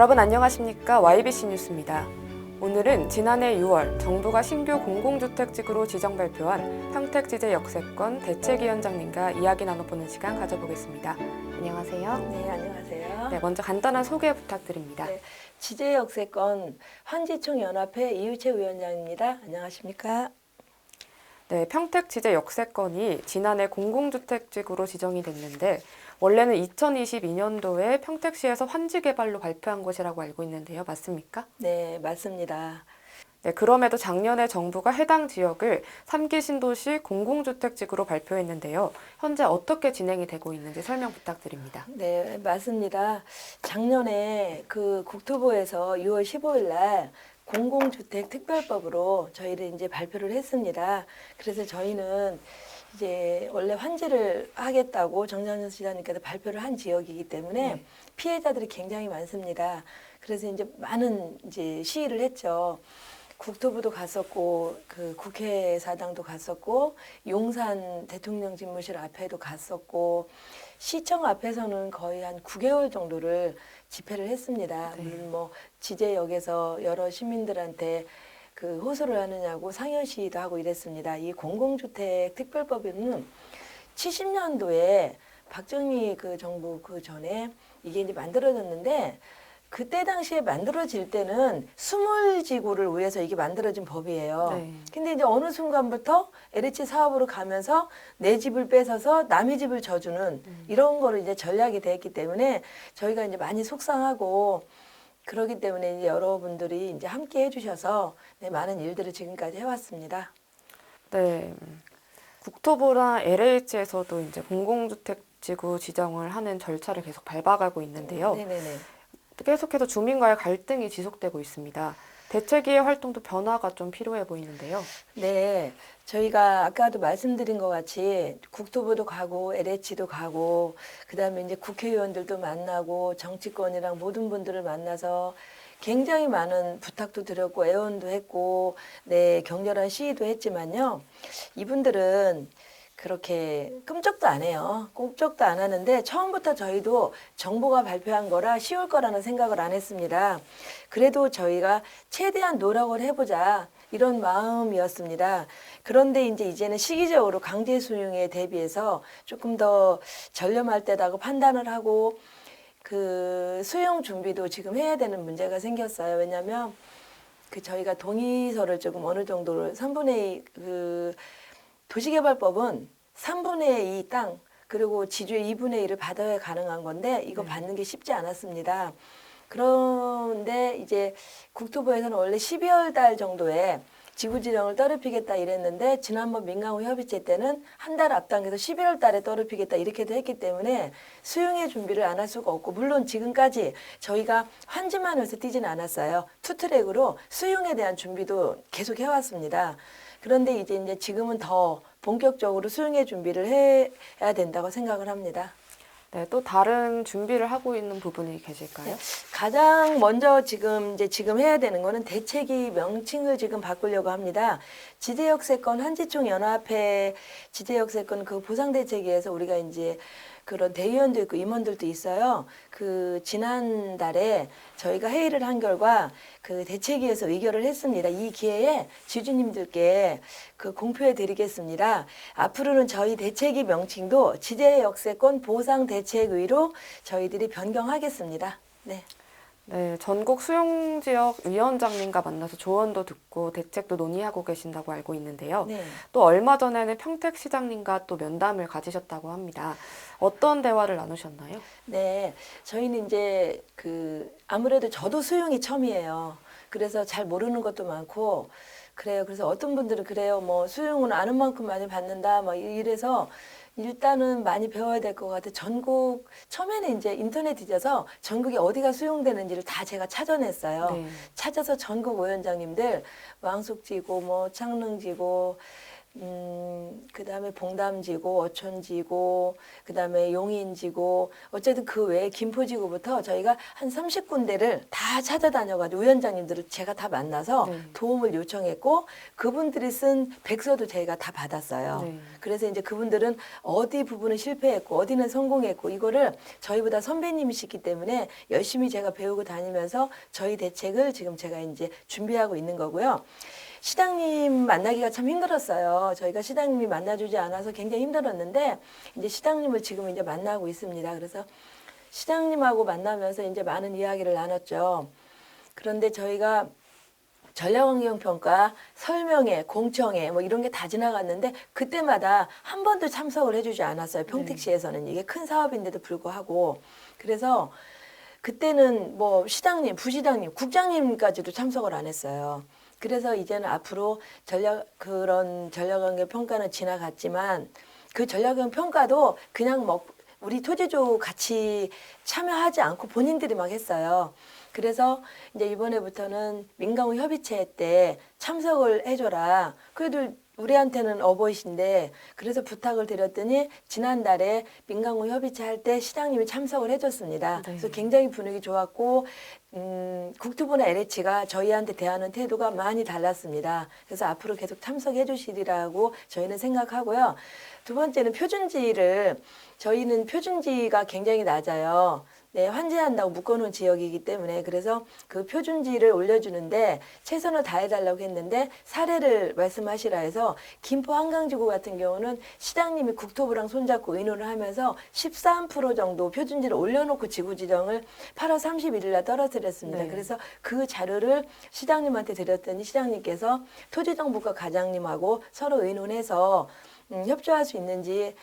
여러분 안녕하십니까? YBC 뉴스입니다. 오늘은 지난해 6월 정부가 신규 공공주택지구로 지정 발표한 평택지제 역세권 대책위원장님과 이야기 나눠보는 시간 가져보겠습니다. 안녕하세요. 네, 안녕하세요. 네, 먼저 간단한 소개 부탁드립니다. 네, 지제 역세권 환지총연합회 이유채 위원장입니다. 안녕하십니까? 네, 평택지제 역세권이 지난해 공공주택지구로 지정이 됐는데 원래는 2022년도에 평택시에서 환지개발로 발표한 것이라고 알고 있는데요. 맞습니까? 네, 맞습니다. 네, 그럼에도 작년에 정부가 해당 지역을 3기 신도시 공공주택지구로 발표했는데요. 현재 어떻게 진행이 되고 있는지 설명 부탁드립니다. 네, 맞습니다. 작년에 그 국토부에서 6월 15일 날 공공주택 특별법으로 저희를 이제 발표를 했습니다. 그래서 저희는 이제 원래 환지를 하겠다고 정장현 시장님께서 발표를 한 지역이기 때문에 피해자들이 굉장히 많습니다. 그래서 이제 많은 이제 시위를 했죠. 국토부도 갔었고, 그 국회사당도 갔었고, 용산 대통령 집무실 앞에도 갔었고, 시청 앞에서는 거의 한 9개월 정도를 집회를 했습니다. 물론 뭐 지제역에서 여러 시민들한테 그 호소를 하느냐고 상현 시위도 하고 이랬습니다. 이 공공주택 특별법에는 70년도에 박정희 그 정부 그 전에 이게 이제 만들어졌는데 그때 당시에 만들어질 때는 수몰지구를 위해서 이게 만들어진 법이에요. 네. 근데 이제 어느 순간부터 LH 사업으로 가면서 내 집을 뺏어서 남의 집을 져주는 이런 거를 이제 전략이 됐기 때문에 저희가 이제 많이 속상하고 그러기 때문에 이제 여러분들이 이제 함께 해주셔서 네, 많은 일들을 지금까지 해왔습니다. 네, 국토부나 LH에서도 이제 공공주택지구 지정을 하는 절차를 계속 밟아가고 있는데요. 네네네. 계속해서 주민과의 갈등이 지속되고 있습니다. 대책위의 활동도 변화가 좀 필요해 보이는데요. 네, 저희가 아까도 말씀드린 것 같이 국토부도 가고 LH도 가고 그다음에 이제 국회의원들도 만나고 정치권이랑 모든 분들을 만나서 굉장히 많은 부탁도 드렸고 애원도 했고 네, 격렬한 시위도 했지만요. 이분들은 그렇게 끔찍도 안 해요. 꼼짝도 안 하는데 처음부터 저희도 정부가 발표한 거라 쉬울 거라는 생각을 안 했습니다. 그래도 저희가 최대한 노력을 해보자 이런 마음이었습니다. 그런데 이제는 시기적으로 강제 수용에 대비해서 조금 더 전념할 때라고 판단을 하고 그 수용 준비도 지금 해야 되는 문제가 생겼어요. 왜냐하면 그 저희가 동의서를 조금 어느 정도를 3분의 2 그 도시개발법은 3분의 2 땅 그리고 지주의 2분의 1을 받아야 가능한 건데 이거 받는 게 쉽지 않았습니다. 그런데 이제 국토부에서는 원래 12월 달 정도에 지구지정을 떨어뜨리겠다 이랬는데 지난번 민간호 협의체 때는 한 달 앞당겨서 11월 달에 떨어뜨리겠다 이렇게도 했기 때문에 수용의 준비를 안 할 수가 없고 물론 지금까지 저희가 환지만 해서 뛰지는 않았어요. 투트랙으로 수용에 대한 준비도 계속 해왔습니다. 그런데 이제 지금은 더 본격적으로 수용의 준비를 해야 된다고 생각을 합니다. 네, 또 다른 준비를 하고 있는 부분이 계실까요? 가장 먼저 지금 해야 되는 거는 대책위 명칭을 지금 바꾸려고 합니다. 지제역세권 한지총 연합회 지제역세권 그 보상대책위에서 우리가 이제 그런 대의원도 있고 임원들도 있어요. 그 지난달에 저희가 회의를 한 결과 그 대책위에서 의결을 했습니다. 이 기회에 지주님들께 그 공표해 드리겠습니다. 앞으로는 저희 대책위 명칭도 지제역세권 보상대책위로 저희들이 변경하겠습니다. 네. 네, 전국 수용지역 위원장님과 만나서 조언도 듣고 대책도 논의하고 계신다고 알고 있는데요. 네. 또 얼마 전에는 평택시장님과 또 면담을 가지셨다고 합니다. 어떤 대화를 나누셨나요? 네, 저희는 이제 그 아무래도 저도 수용이 처음이에요. 그래서 잘 모르는 것도 많고 그래요. 그래서 어떤 분들은 그래요. 뭐 수용은 아는 만큼 많이 받는다. 막 이래서 일단은 많이 배워야 될 것 같아요. 전국 처음에는 이제 인터넷 뒤져서 전국에 어디가 수용되는지를 다 제가 찾아냈어요. 네. 찾아서 전국 위원장님들 왕숙지구, 뭐 창릉지구, 그다음에 봉담지구, 어촌지구, 그다음에 용인지구, 어쨌든 그 외에 김포지구부터 저희가 한 30군데를 다 찾아다녀가지고 위원장님들을 제가 다 만나서 네. 도움을 요청했고 그분들이 쓴 백서도 저희가 다 받았어요. 네. 그래서 이제 그분들은 어디 부분은 실패했고 어디는 성공했고 이거를 저희보다 선배님이시기 때문에 열심히 제가 배우고 다니면서 저희 대책을 지금 제가 이제 준비하고 있는 거고요. 시장님 만나기가 참 힘들었어요. 저희가 시장님이 만나주지 않아서 굉장히 힘들었는데 이제 시장님을 지금 이제 만나고 있습니다. 그래서 시장님하고 만나면서 이제 많은 이야기를 나눴죠. 그런데 저희가 전략환경평가 설명회, 공청회 뭐 이런 게 다 지나갔는데 그때마다 한 번도 참석을 해주지 않았어요. 평택시에서는 이게 큰 사업인데도 불구하고 그래서 그때는 뭐 시장님, 부시장님, 국장님까지도 참석을 안 했어요. 그래서 이제는 앞으로 그런 전략환경 평가는 지나갔지만 그 전략환경 평가도 그냥 뭐 우리 토지주 같이 참여하지 않고 본인들이 막 했어요. 그래서 이제 이번에부터는 민간후 협의체 때 참석을 해줘라. 그래도 우리한테는 어버이신데 그래서 부탁을 드렸더니 지난달에 민간후 협의체 할 때 시장님이 참석을 해줬습니다. 네. 그래서 굉장히 분위기 좋았고 국토부나 LH가 저희한테 대하는 태도가 많이 달랐습니다. 그래서 앞으로 계속 참석해 주시리라고 저희는 생각하고요. 두 번째는 표준지를 저희는 표준지가 굉장히 낮아요. 네, 환지한다고 묶어놓은 지역이기 때문에 그래서 그 표준지를 올려주는데 최선을 다해달라고 했는데 사례를 말씀하시라 해서 김포 한강지구 같은 경우는 시장님이 국토부랑 손잡고 의논을 하면서 13% 정도 표준지를 올려놓고 지구 지정을 8월 31일 날 떨어뜨렸습니다. 네. 그래서 그 자료를 시장님한테 드렸더니 시장님께서 토지정보과 과장님하고 서로 의논해서 협조할 수 있는지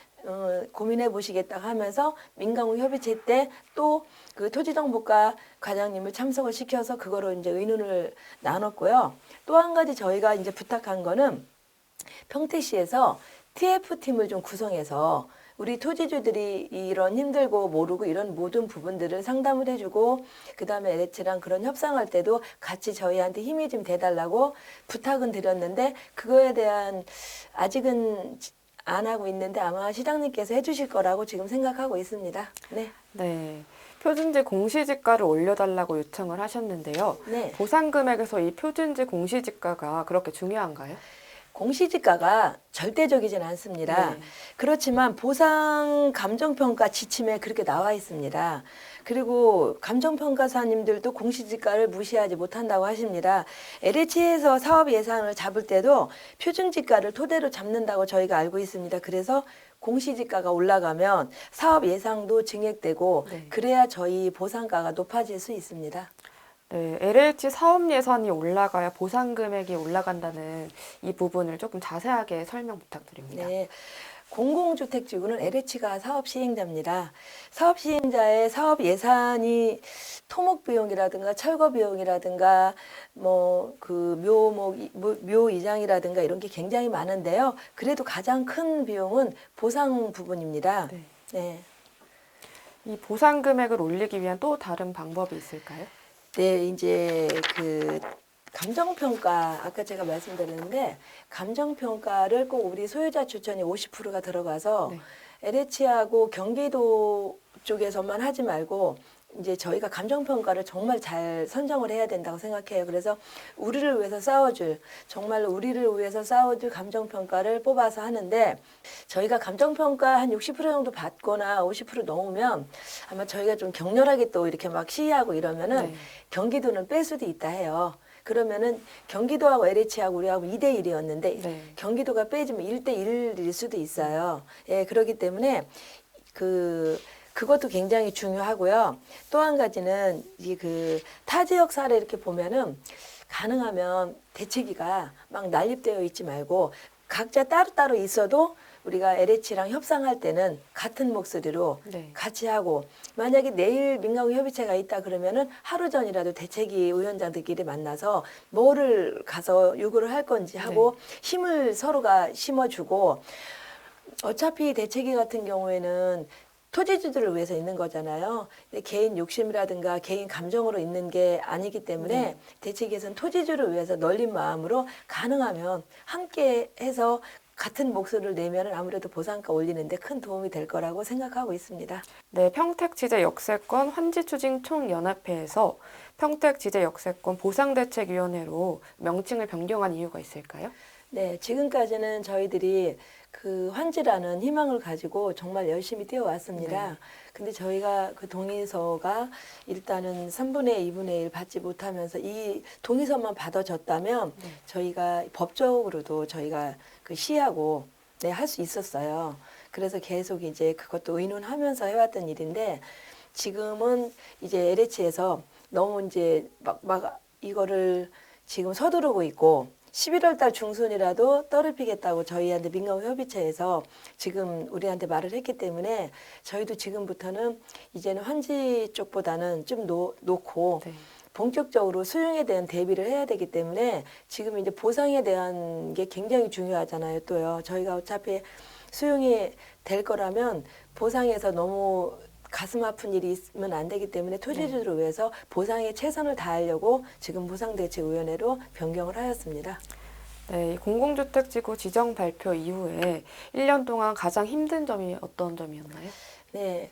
고민해 보시겠다고 하면서 민간후 협의체 때 또 그 토지정보과 과장님을 참석을 시켜서 그거로 이제 의논을 나눴고요. 또 한 가지 저희가 이제 부탁한 거는 평택시에서 TF팀을 좀 구성해서 우리 토지주들이 이런 힘들고 모르고 이런 모든 부분들을 상담을 해주고 그다음에 LH랑 그런 협상할 때도 같이 저희한테 힘이 좀 돼달라고 부탁은 드렸는데 그거에 대한 아직은 안 하고 있는데 아마 시장님께서 해주실 거라고 지금 생각하고 있습니다. 네. 네. 표준지 공시지가를 올려달라고 요청을 하셨는데요. 네. 보상 금액에서 이 표준지 공시지가가 그렇게 중요한가요? 공시지가가 절대적이진 않습니다. 네. 그렇지만 보상 감정평가 지침에 그렇게 나와 있습니다. 그리고 감정평가사님들도 공시지가를 무시하지 못한다고 하십니다. LH에서 사업 예산을 잡을 때도 표준지가를 토대로 잡는다고 저희가 알고 있습니다. 그래서 공시지가가 올라가면 사업 예상도 증액되고 네. 그래야 저희 보상가가 높아질 수 있습니다. 네, LH 사업 예산이 올라가야 보상 금액이 올라간다는 이 부분을 조금 자세하게 설명 부탁드립니다. 네. 공공주택지구는 LH가 사업 시행자입니다. 사업 시행자의 사업 예산이 토목 비용이라든가 철거 비용이라든가 뭐 그 묘 이장이라든가 이런 게 굉장히 많은데요. 그래도 가장 큰 비용은 보상 부분입니다. 네. 네. 이 보상 금액을 올리기 위한 또 다른 방법이 있을까요? 네, 이제 그 감정평가 아까 제가 말씀드렸는데 감정평가를 꼭 우리 소유자 추천이 50%가 들어가서 네. LH하고 경기도 쪽에서만 하지 말고 이제 저희가 감정평가를 정말 잘 선정을 해야 된다고 생각해요. 그래서 우리를 위해서 싸워줄 정말로 우리를 위해서 싸워줄 감정평가를 뽑아서 하는데 저희가 감정평가 한 60% 정도 받거나 50% 넘으면 아마 저희가 좀 격렬하게 또 이렇게 막 시위하고 이러면은 네. 경기도는 뺄 수도 있다 해요. 그러면은 경기도하고 LH하고 우리하고 2대1이었는데 네. 경기도가 빼지면 1대1일 수도 있어요. 예, 그렇기 때문에 그것도 굉장히 중요하고요. 또 한 가지는 이 그 타 지역 사례 이렇게 보면은 가능하면 대책위가 막 난립되어 있지 말고 각자 따로따로 있어도 우리가 LH랑 협상할 때는 같은 목소리로 네. 같이 하고 만약에 내일 민간후 협의체가 있다 그러면은 하루 전이라도 대책위 위원장들끼리 만나서 뭐를 가서 요구를 할 건지 하고 힘을 서로가 심어주고 어차피 대책위 같은 경우에는 토지주들을 위해서 있는 거잖아요. 근데 개인 욕심이라든가 개인 감정으로 있는 게 아니기 때문에 대책위에서는 토지주를 위해서 널린 마음으로 가능하면 함께 해서 같은 목소리를 내면 아무래도 보상가 올리는데 큰 도움이 될 거라고 생각하고 있습니다. 네, 평택지제역세권 환지추징총연합회에서 평택지제역세권 보상대책위원회로 명칭을 변경한 이유가 있을까요? 네, 지금까지는 저희들이 그 환지라는 희망을 가지고 정말 열심히 뛰어왔습니다. 네. 근데 저희가 그 동의서가 일단은 3분의 2분의 1 받지 못하면서 이 동의서만 받아줬다면 네. 저희가 법적으로도 저희가 그 시하고 네, 할 수 있었어요. 그래서 계속 이제 그것도 의논하면서 해왔던 일인데 지금은 이제 LH에서 너무 이제 막 이거를 지금 서두르고 있고 11월 달 중순이라도 떨어뜨리겠다고 저희한테 민간협의체에서 지금 우리한테 말을 했기 때문에 저희도 지금부터는 이제는 환지 쪽보다는 좀 놓고 네. 본격적으로 수용에 대한 대비를 해야 되기 때문에 지금 이제 보상에 대한 게 굉장히 중요하잖아요. 또요. 저희가 어차피 수용이 될 거라면 보상에서 너무 가슴 아픈 일이 있으면 안 되기 때문에 토지주를 위해서 보상에 최선을 다하려고 지금 보상대책위원회로 변경을 하였습니다. 네, 이 공공주택지구 지정 발표 이후에 1년 동안 가장 힘든 점이 어떤 점이었나요? 네.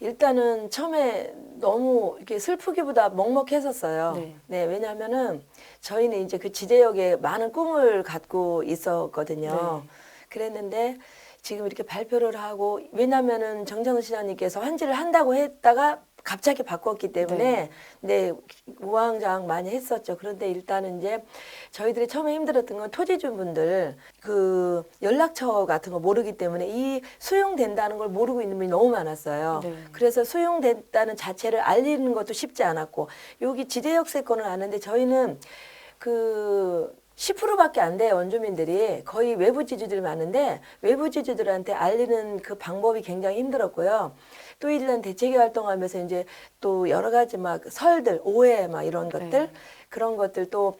일단은 처음에 너무 이렇게 슬프기보다 먹먹했었어요. 네. 네, 왜냐하면은 저희는 이제 그 지제역에 많은 꿈을 갖고 있었거든요. 네. 그랬는데 지금 이렇게 발표를 하고 왜냐하면은 정정은 시장님께서 환지를 한다고 했다가 갑자기 바꿨기 때문에 네, 우왕좌왕 많이 했었죠. 그런데 일단은 이제 저희들이 처음에 힘들었던 건 토지주분들 그 연락처 같은 거 모르기 때문에 이 수용된다는 걸 모르고 있는 분이 너무 많았어요. 네. 그래서 수용됐다는 자체를 알리는 것도 쉽지 않았고 여기 지제역세권을 아는데 저희는 그 10%밖에 안 돼요. 원주민들이 거의 외부 지주들이 많은데 외부 지주들한테 알리는 그 방법이 굉장히 힘들었고요. 또 일단 대책위 활동하면서 이제 또 여러 가지 막 설들, 오해 막 이런 것들 네. 그런 것들 또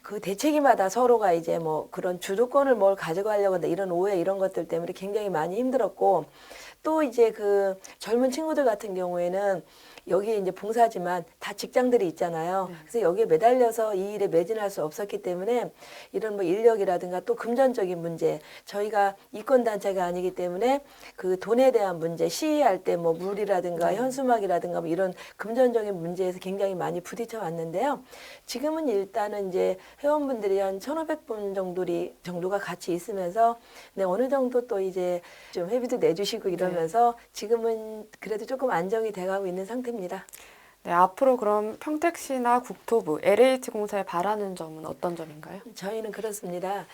그 대책위마다 서로가 이제 뭐 그런 주도권을 뭘 가져가려고 한다 이런 오해 이런 것들 때문에 굉장히 많이 힘들었고 또 이제 그 젊은 친구들 같은 경우에는 여기에 이제 봉사지만 다 직장들이 있잖아요. 그래서 여기에 매달려서 이 일에 매진할 수 없었기 때문에 이런 뭐 인력이라든가 또 금전적인 문제, 저희가 이권단체가 아니기 때문에 그 돈에 대한 문제, 시위할 때 뭐 물이라든가 현수막이라든가 뭐 이런 금전적인 문제에서 굉장히 많이 부딪혀 왔는데요. 지금은 일단은 이제 회원분들이 한 1,500분 정도가 같이 있으면서 네, 어느 정도 또 이제 좀 회비도 내주시고 이러면서 지금은 그래도 조금 안정이 돼가고 있는 상태입니다. 네, 앞으로 그럼 평택시나 국토부, LH공사에 바라는 점은 어떤 점인가요? 저희는 그렇습니다.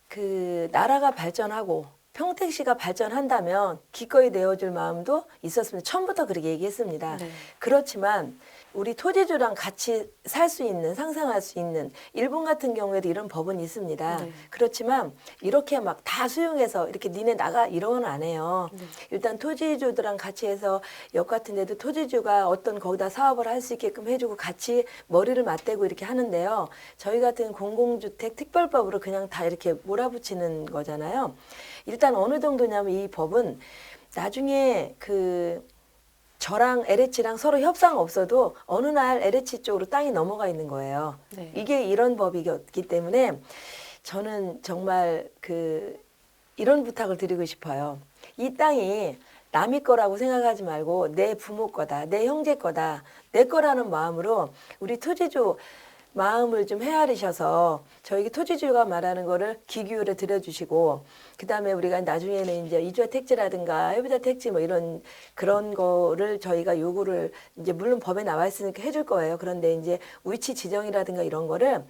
그 나라가 발전하고 평택시가 발전한다면 기꺼이 내어줄 마음도 있었습니다. 처음부터 그렇게 얘기했습니다. 네. 그렇지만 우리 토지주랑 같이 살 수 있는, 상생할 수 있는 일본 같은 경우에도 이런 법은 있습니다. 네. 그렇지만 이렇게 막 다 수용해서 이렇게 니네 나가 이런 건 안 해요. 일단 토지주들랑 같이 해서 역 같은 데도 토지주가 어떤 거기다 사업을 할 수 있게끔 해주고 같이 머리를 맞대고 이렇게 하는데요. 저희 같은 공공주택 특별법으로 그냥 다 이렇게 몰아붙이는 거잖아요. 일단 어느 정도냐면 이 법은 나중에 그 저랑 LH랑 서로 협상 없어도 어느 날 LH 쪽으로 땅이 넘어가 있는 거예요. 네. 이게 이런 법이기 때문에 저는 정말 그 이런 부탁을 드리고 싶어요. 이 땅이 남의 거라고 생각하지 말고 내 부모 거다, 내 형제 거다, 내 거라는 마음으로 우리 토지주 마음을 좀 헤아리셔서 저희 토지주가 말하는 거를 귀 기울여 들어주시고 그다음에 우리가 나중에는 이제 이주화 택지라든가 해부자 택지 뭐 이런 그런 거를 저희가 요구를 이제 물론 법에 나와 있으니까 해줄 거예요. 그런데 이제 위치 지정이라든가 이런 거를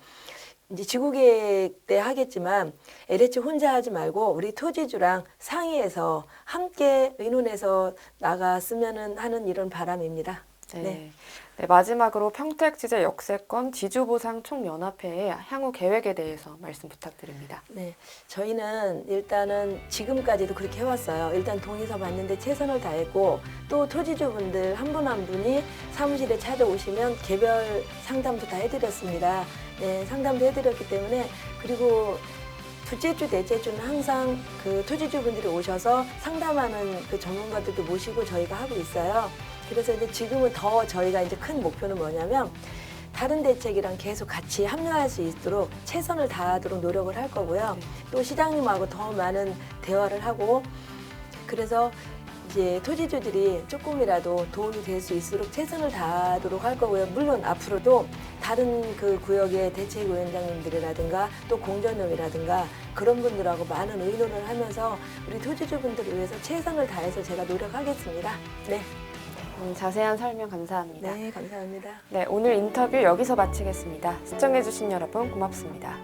이제 지구계획 때 하겠지만 LH 혼자 하지 말고 우리 토지주랑 상의해서 함께 의논해서 나갔으면 하는 이런 바람입니다. 네. 네. 네, 마지막으로 평택지제 역세권 지주보상총연합회의 향후 계획에 대해서 말씀 부탁드립니다. 네, 저희는 일단은 지금까지도 그렇게 해왔어요. 일단 동의서 받는데 최선을 다했고 또 토지주분들 한 분 한 분이 사무실에 찾아오시면 개별 상담도 다 해드렸습니다. 네, 상담도 해드렸기 때문에 그리고 둘째 주, 넷째 주는 항상 그 토지주분들이 오셔서 상담하는 그 전문가들도 모시고 저희가 하고 있어요. 그래서 이제 지금은 더 저희가 이제 큰 목표는 뭐냐면 다른 대책이랑 계속 같이 합류할 수 있도록 최선을 다하도록 노력을 할 거고요. 또 시장님하고 더 많은 대화를 하고 그래서 이제 토지주들이 조금이라도 도움이 될 수 있도록 최선을 다하도록 할 거고요. 물론 앞으로도 다른 그 구역의 대책위원장님들이라든가 또 공전업이라든가 그런 분들하고 많은 의논을 하면서 우리 토지주분들을 위해서 최선을 다해서 제가 노력하겠습니다. 네, 자세한 설명 감사합니다. 네, 감사합니다. 네, 오늘 인터뷰 여기서 마치겠습니다. 시청해주신 여러분 고맙습니다.